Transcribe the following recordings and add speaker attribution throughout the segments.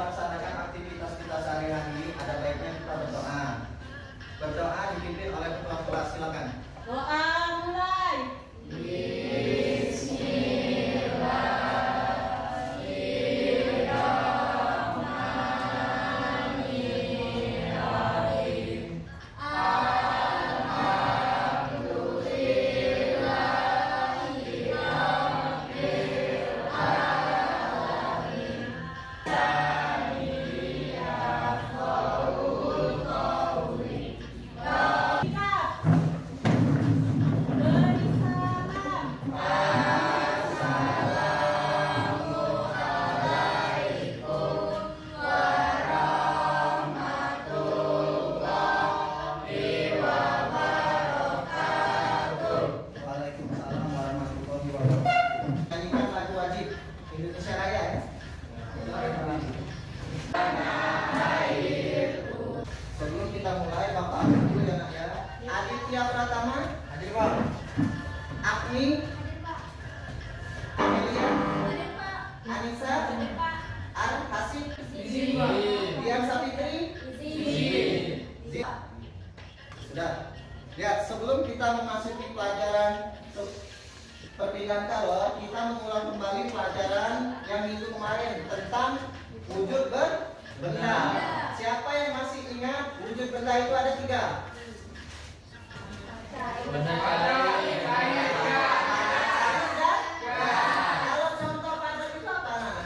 Speaker 1: melaksanakan aktivitas kita sehari-hari, ada baiknya kita berdoa. Berdoa dipimpin oleh ketua kelas, silakan.
Speaker 2: Doa mulai.
Speaker 1: Waalaikumsalam warahmatullahi wabarakatuh. Nyanyikan lagu wajib Indonesia Raya ya. Sebelum kita mulai, Bapak dulu ya nak ya. Aditya Pratama, hadir Pak. Agni, Amelia, Anissa, Ar Hasib, Dian Sapitri, sudah. Lihat, sebelum kita memasuki pelajaran perpindahan kalor, kita mengulang kembali pelajaran yang minggu kemarin tentang wujud benda. Siapa yang masih ingat wujud benda itu ada 3? Kalau contoh padat itu apa?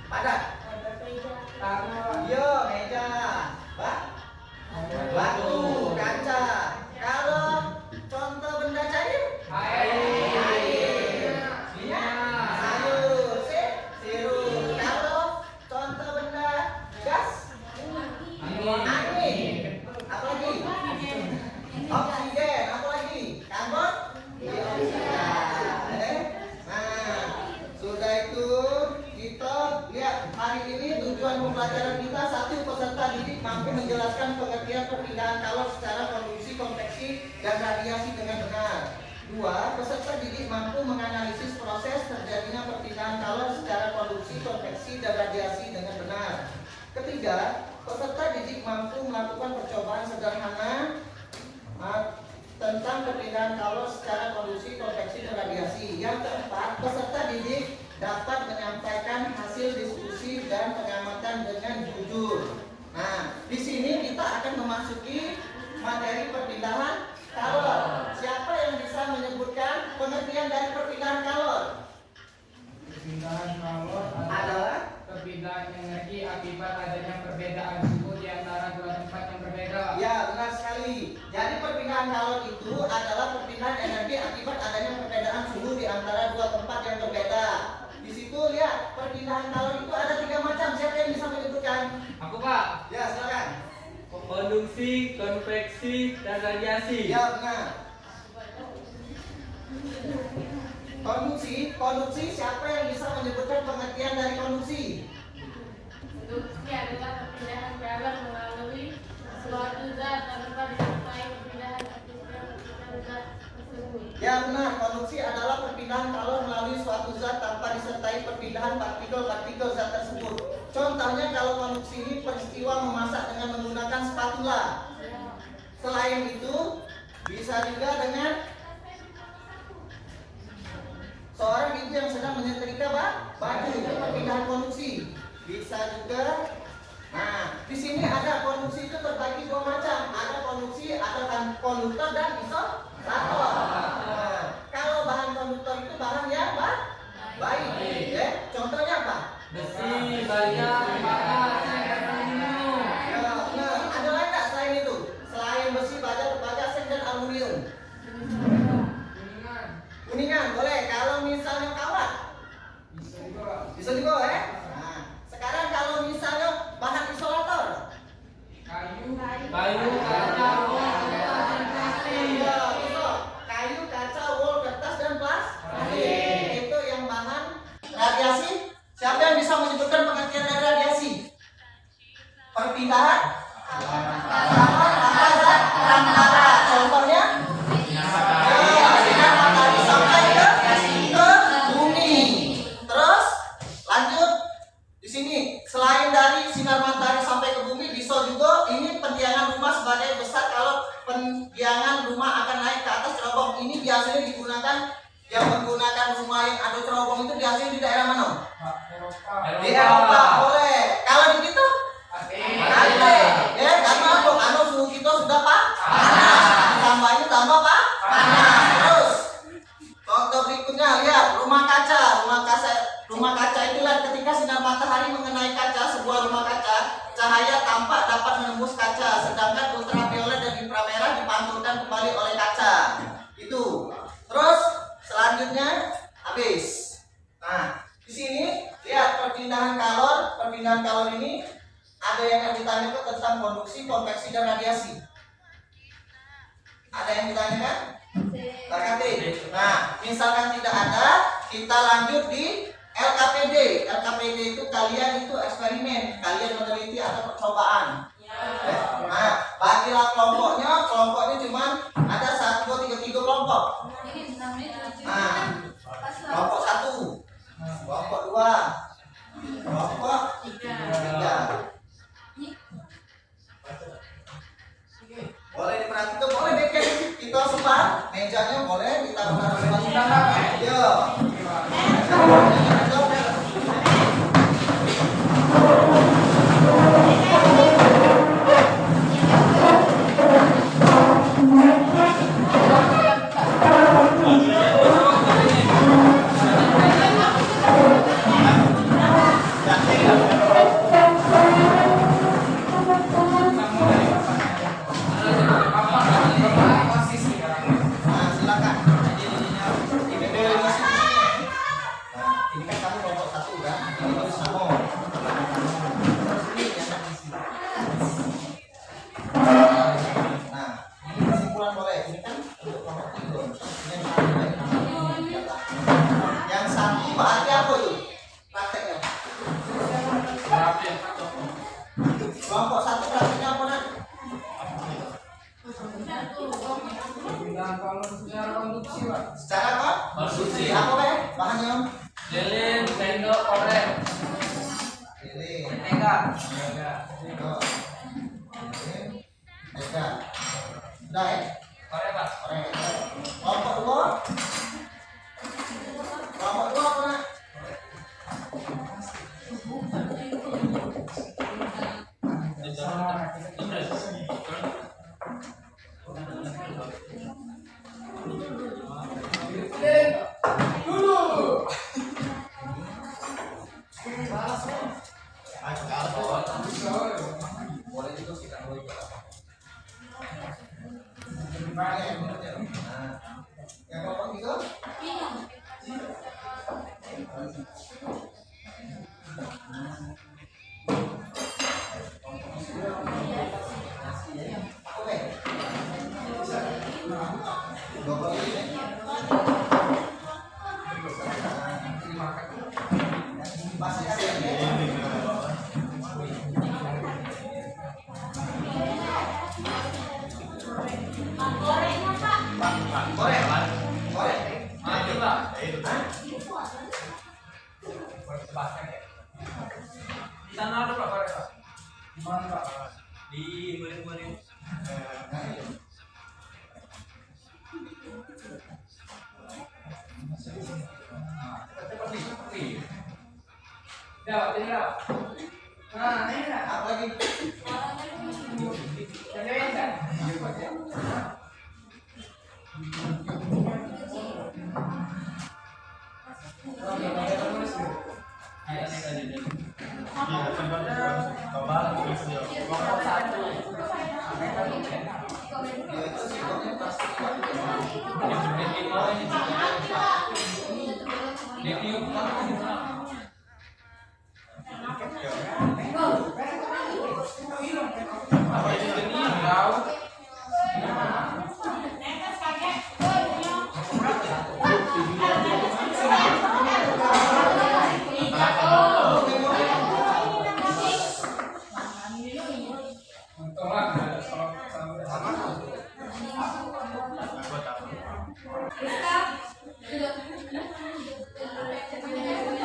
Speaker 1: Padat. Yo, meja. Batu, kaca. Kalau contoh benda cair? Air. Sayur, sirup. Kalau contoh benda gas? Angin. Apa lagi? Oksigen. Apa lagi? Karbon dioksida. Nah, sudah itu kita lihat hari ini tujuan pembelajaran kita: 1. Peserta didik mampu menjelaskan pengertian perpindahan kalor secara konduksi, konveksi, dan radiasi dengan benar. 2. Peserta didik mampu menganalisis proses terjadinya perpindahan kalor secara konduksi, konveksi, dan radiasi dengan benar. 3. Peserta didik mampu melakukan percobaan sederhana tentang perpindahan kalor secara konduksi, konveksi, dan radiasi. Yang 4. Peserta didik dapat menyampaikan hasil diskusi dan pengamatan dengan jujur. Nah, di sini kita akan memasuki materi perpindahan kalor. Siapa yang bisa menyebutkan pengertian dari perpindahan kalor?
Speaker 3: Perpindahan kalor
Speaker 1: Adalah
Speaker 3: perpindahan energi akibat adanya perbedaan suhu di antara dua tempat yang berbeda.
Speaker 1: ya, benar sekali. Jadi perpindahan kalor itu adalah perpindahan energi akibat adanya perbedaan suhu di antara dua tempat yang berbeda. Di situ lihat, perpindahan kalor itu ada 3 macam. Siapa yang bisa menyebutkan?
Speaker 4: Aku Pak,
Speaker 1: Ya, silakan.
Speaker 4: konduksi, konveksi, dan radiasi.
Speaker 1: Ya, benar. Konduksi, siapa yang bisa menyebutkan pengertian dari konduksi?
Speaker 2: Konduksi adalah perpindahan kalor melalui suatu zat tanpa disertai perpindahan zat tersebut.
Speaker 1: Ya, benar. Konduksi adalah perpindahan kalor melalui suatu zat tanpa disertai perpindahan partikel-partikel zat tersebut. Contohnya kalau konduksi ini peristiwa memasak dengan menggunakan spatula. Selain itu, bisa juga dengan seorang ibu yang sedang menyetrika baju, itu perpindahan konduksi. Bisa juga. Nah, di sini ada konduksi itu terbagi 2 macam. Ada konduksi, ada konduktor dan isolator. Nah, kalau bahan konduktor itu bahan yang baik. Ya. Contohnya apa?
Speaker 4: Besi, baja, tembaga, dan aluminium.
Speaker 1: Ya, nah, ada lain nggak selain itu? Selain besi, baja, tembaga, seng, dan aluminium. Kuningan boleh. Kalau misalnya kawat, bisa juga ya. Nah, sekarang kalau misalnya bahan isolator,
Speaker 4: Kayu, kaca, wol, kertas, dan plastik.
Speaker 1: ya, bisa. Kayu, kaca, wol, kertas, dan plastik. Itu yang bahan radiasi. Siapa yang bisa menyebutkan pengertian dari radiasi? Perpindahan kalor antara zat antara. Contohnya? Sinar matahari sampai ke bumi. Terus lanjut Di sini selain dari sinar matahari sampai ke bumi, bisa juga ini pendiangan rumah sebagai besar. Kalau pendiangan rumah akan naik ke atas cerobong, ini biasanya digunakan yang menggunakan rumah yang ada cerobong itu biasanya di daerah mana? Di Eropa. Boleh. Kalau di kita Ate. Ya, karena apa? Karena suhu kita sudah panas. Tambahnya tambah panas. Terus contoh berikutnya, lihat rumah kaca. Rumah kaca itulah ketika sinar matahari mengenai kaca, sebuah rumah kaca, cahaya tampak dapat menembus kaca, sedangkan ultraviolet dan inframerah dipantulkan kembali oleh kaca. Itu. Terus selanjutnya habis. Nah, di sini lihat perpindahan kalor ini ada yang ditanyakan tentang konduksi, konveksi dan radiasi. Ada yang ditanyakan? KKT. Nah, misalkan tidak ada, kita lanjut di LKPD. LKPD itu kalian itu eksperimen, kalian meneliti atau percobaan. Nah, bagilah kelompoknya cuma ada 1, 2, 3 kelompok. Nah, kelompok 1, kelompok 2, kelompok 3. Boleh diperhatikan, boleh deh kita sebar mejanya, boleh ditaruh di yo. Secara apa? Konstruksi. Apa ya? Bahannya?
Speaker 3: Lilin, sendok, korek.
Speaker 1: Lilin.
Speaker 3: Mentega.
Speaker 1: Sendok. Lilin. Mentega. Udah ya?
Speaker 3: Korek, Pak.
Speaker 1: Korek. Kelompok 2. Kelompok 2 apa nak? Yang kelompok 3?
Speaker 3: Di sana ada Pak korek, Pak. Di mana, Pak? Di murid-murid. Ya, ini lah. Nah, ini lah.
Speaker 1: Apa lagi?
Speaker 3: Yang kan?
Speaker 2: Kita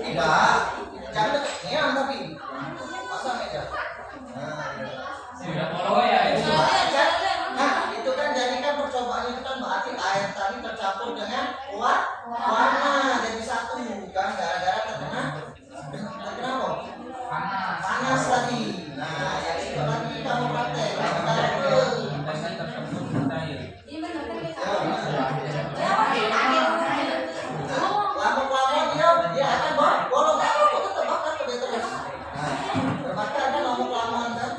Speaker 1: Tidak, jangan ngeam tapi pasang meja. Nah, itu kan jadikan percobaan itu kan berarti air tadi tercampur dengan warna jadi satu kan gara-gara terkena apa? Panas tadi. Nah, yang itu tadi kamu praktek. Lama-lama dia akan bolong aku tetap bakar terus. Nah, terbakar kan lama-lama kan.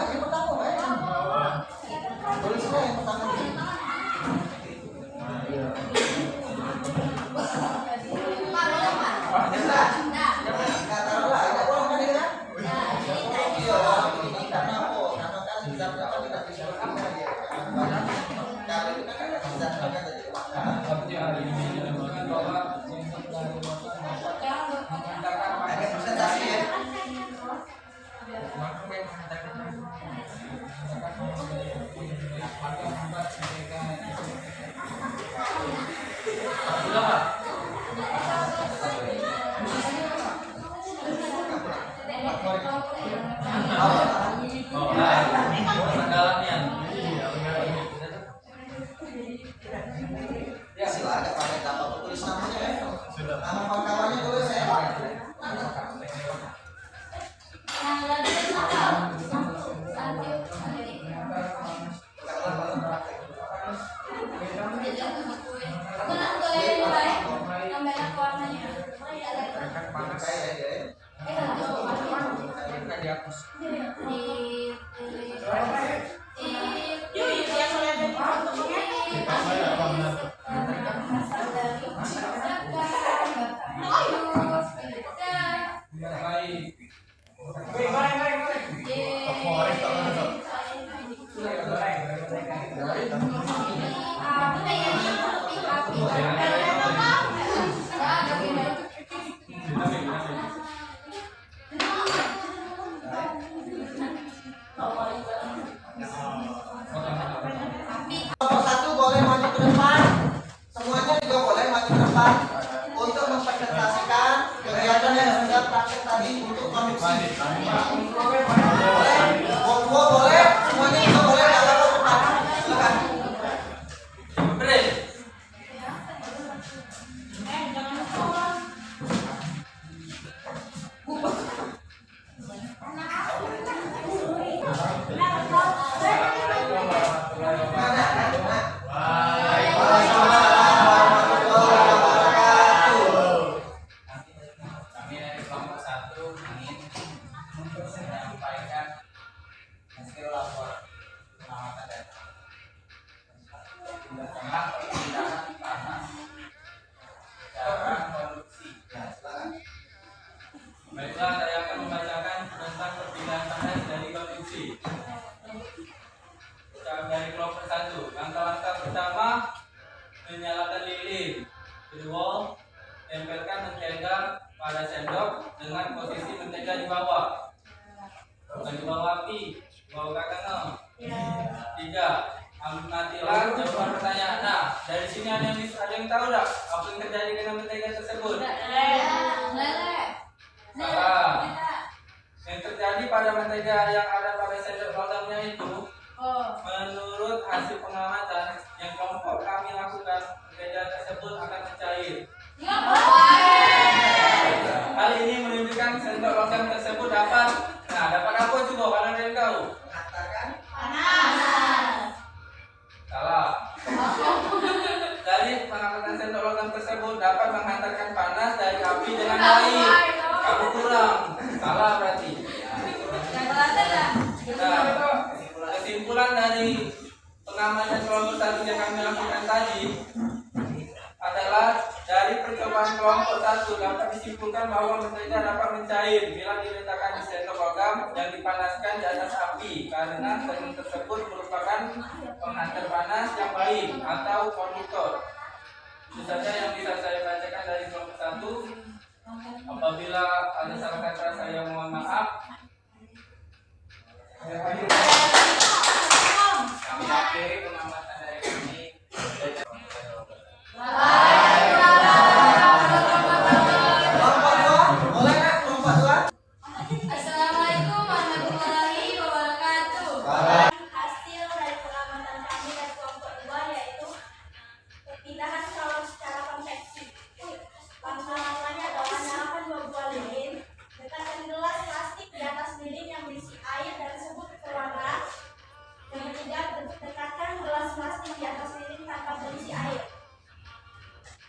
Speaker 1: Yang pertama, tulisnya yang pertama. Nggak taruh lah, ada uang kan ini kan? Iya, ini karena apa? Karena kan zat apa tidak bisa berkembang ya. Kalau itu kan ada zat apa jadi ada presentasi ya. Ya silakan pakai apa tulis namanya ya. Nama kawan-kawannya tulis ya. Nomor satu boleh maju ke depan, semuanya juga boleh maju ke depan untuk mempresentasikan kegiatan yang sudah praktek tadi untuk konduksi. Boleh, Bobo boleh, semuanya juga boleh kalau ke depan. Silakan.
Speaker 4: Amatilah jawaban pertanyaan. Nah, dari sini ada yang tahu tak apa yang terjadi dengan mentega tersebut? Salah. Yang terjadi pada mentega yang ada pada sendok logamnya itu, menurut hasil pengamatan yang kelompok kami lakukan, mentega tersebut akan mencair. Hal ini menunjukkan sendok logam tersebut dapat apa coba kalau ada yang tahu?
Speaker 1: Mengatakan
Speaker 4: Salah. Dari pengamatan sendok logam tersebut dapat menghantarkan panas dari api dengan baik. Kamu kurang. Salah berarti. Nah, kesimpulan dari pengamatan kelompok satu yang kami lakukan tadi adalah dari percobaan kelompok satu dapat disimpulkan bahwa mentega dapat mencair bila diletakkan di sendok logam yang dipanaskan di atas api karena sendok tersebut merupakan penghantar panas yang baik atau konduktor. Itu saja yang bisa saya bacakan dari kelompok satu. Apabila ada salah kata saya mohon maaf. Kami akhiri pengamatan dari kami.
Speaker 1: kelompok dua, boleh nggak kelompok dua?
Speaker 2: Assalamualaikum warahmatullahi wabarakatuh.
Speaker 5: Hasil dari pengamatan kami dari kelompok 2 yaitu perpindahan calon secara konveksi. Langkah-langkahnya adalah nyalakan 2 buah lilin, dekatkan gelas plastik di atas lilin yang berisi air dan sebut pewarna. Yang ketiga, dekatkan gelas plastik di atas lilin tanpa berisi air.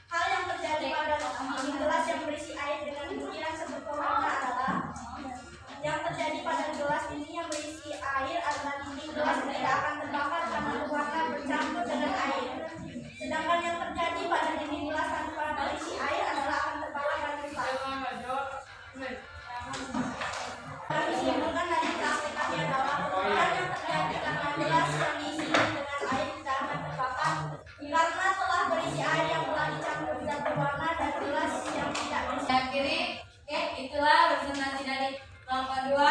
Speaker 5: Hal yang terjadi pada gelas yang berisi air dengan butiran sebut pewarna adalah yang terjadi pada gelas ini yang berisi air adalah dinding gelas tidak akan terbakar karena pewarna bercampur dengan air. Sedangkan yang terjadi pada dinding gelas tanpa berisi air adalah akan terbakar dan rusak. Kami simpulkan dari praktik kami adalah perubahan yang terjadi karena gelas yang diisi dengan air tidak akan terbakar karena telah berisi air yang telah dicampur zat berwarna dan gelas yang tidak berisi.
Speaker 2: Saya akhiri, itulah presentasi dari kelompok 2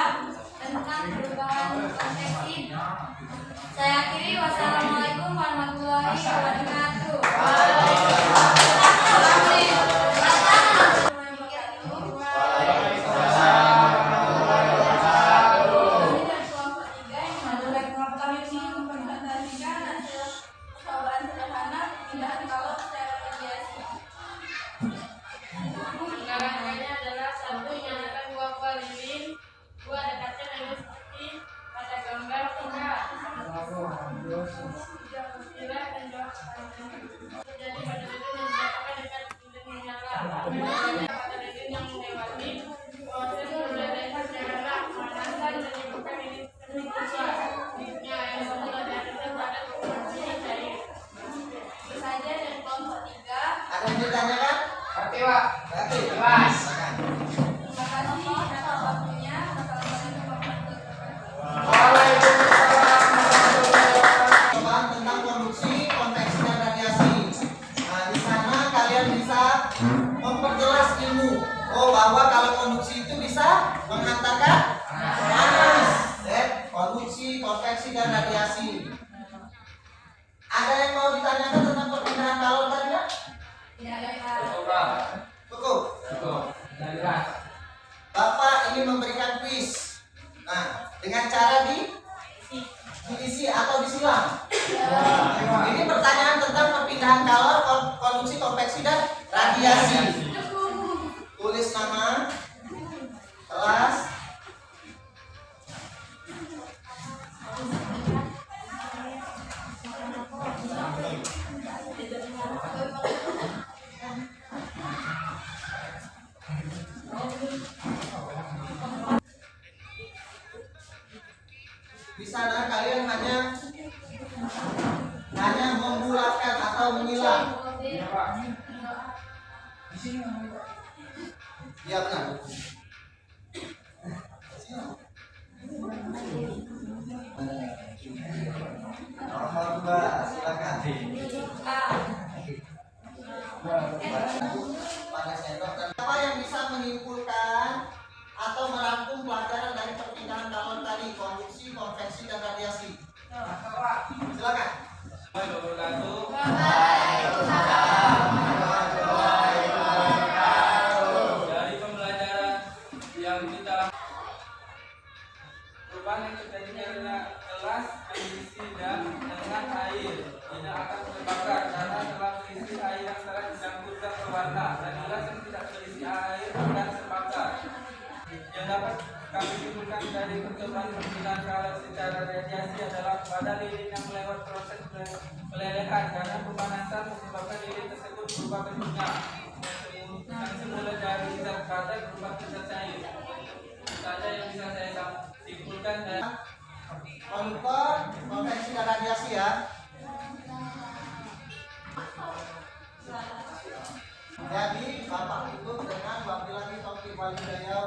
Speaker 2: tentang perubahan konveksi. Saya akhiri, wassalamualaikum warahmatullahi wabarakatuh. Kelompok 3 yang adalah kelompok kami di sini mempresentasikan hasil percobaan sederhana pemindahan kalor secara radiasi. Pengarangkannya adalah 1. Nyalakan 2 buah lilin, 2. Dekatkan air seperti pada gambar 3. Istilah dan jawab terjadi pada lilin yang diletakkan dekat lilin yang menyala. Pada lilin yang melewati proses pembedahan secara pemanasan menyebabkan lilin terbuka. Lilin air satu dan airnya pada kondisi cair. Itu saja dari kelompok 3.
Speaker 1: Ada yang ditanyakan?
Speaker 3: Oke, Pak.
Speaker 1: Berarti
Speaker 3: Jelas.
Speaker 1: silakan.
Speaker 2: Terima kasih atas waktunya. Wassalamualaikum warahmatullahi wabarakatuh.
Speaker 1: Percobaan tentang konduksi, konveksi dan radiasi. Nah, di sana kalian bisa memperjelas ilmu. Oh, bahwa kalau konduksi itu bisa menghantarkan panas. Konduksi, konveksi dan radiasi. Ada yang mau ditanyakan tentang perpindahan kalor tadi nggak?
Speaker 2: Tidak ada Pak.
Speaker 4: Coba.
Speaker 1: Cukup.
Speaker 3: Cukup. Sudah jelas.
Speaker 1: Bapak ingin memberikan kuis. Nah, dengan cara diisi atau disilang. Ini pertanyaan tentang perpindahan kalor, konduksi, konveksi dan radiasi. Tulis nama, kelas, di sana kalian hanya membulatkan atau menyilang.
Speaker 3: Iya, Pak. Di sini.
Speaker 1: Ya benar. Nomor 2, silakan. Pada sendok dan apa yang bisa menyimpulkan atau merangkum pelajaran dari perpindahan kalor tadi, konduksi, konveksi dan radiasi?
Speaker 3: Pak.
Speaker 4: Dari pembelajaran yang kita perubahan yang terjadi karena gelas yang diisi dengan air tidak akan terbakar karena telah terisi air yang telah dicampurkan pewarna, dan gelas yang tidak terisi air akan terbakar. Yang dapat kami simpulkan dari percobaan penggunaan kalor secara radiasi adalah pada lilin yang melewat proses pelelehan karena pemanasan menyebabkan lilin tersebut berubah bentuknya yang semula dari zat padat berubah ke zat cair. Saja yang bisa saya simpulkan dari
Speaker 1: Monitor konveksi dan radiasi ya. Jadi Bapak ikut dengan wakil lagi Taufiq Walhidayah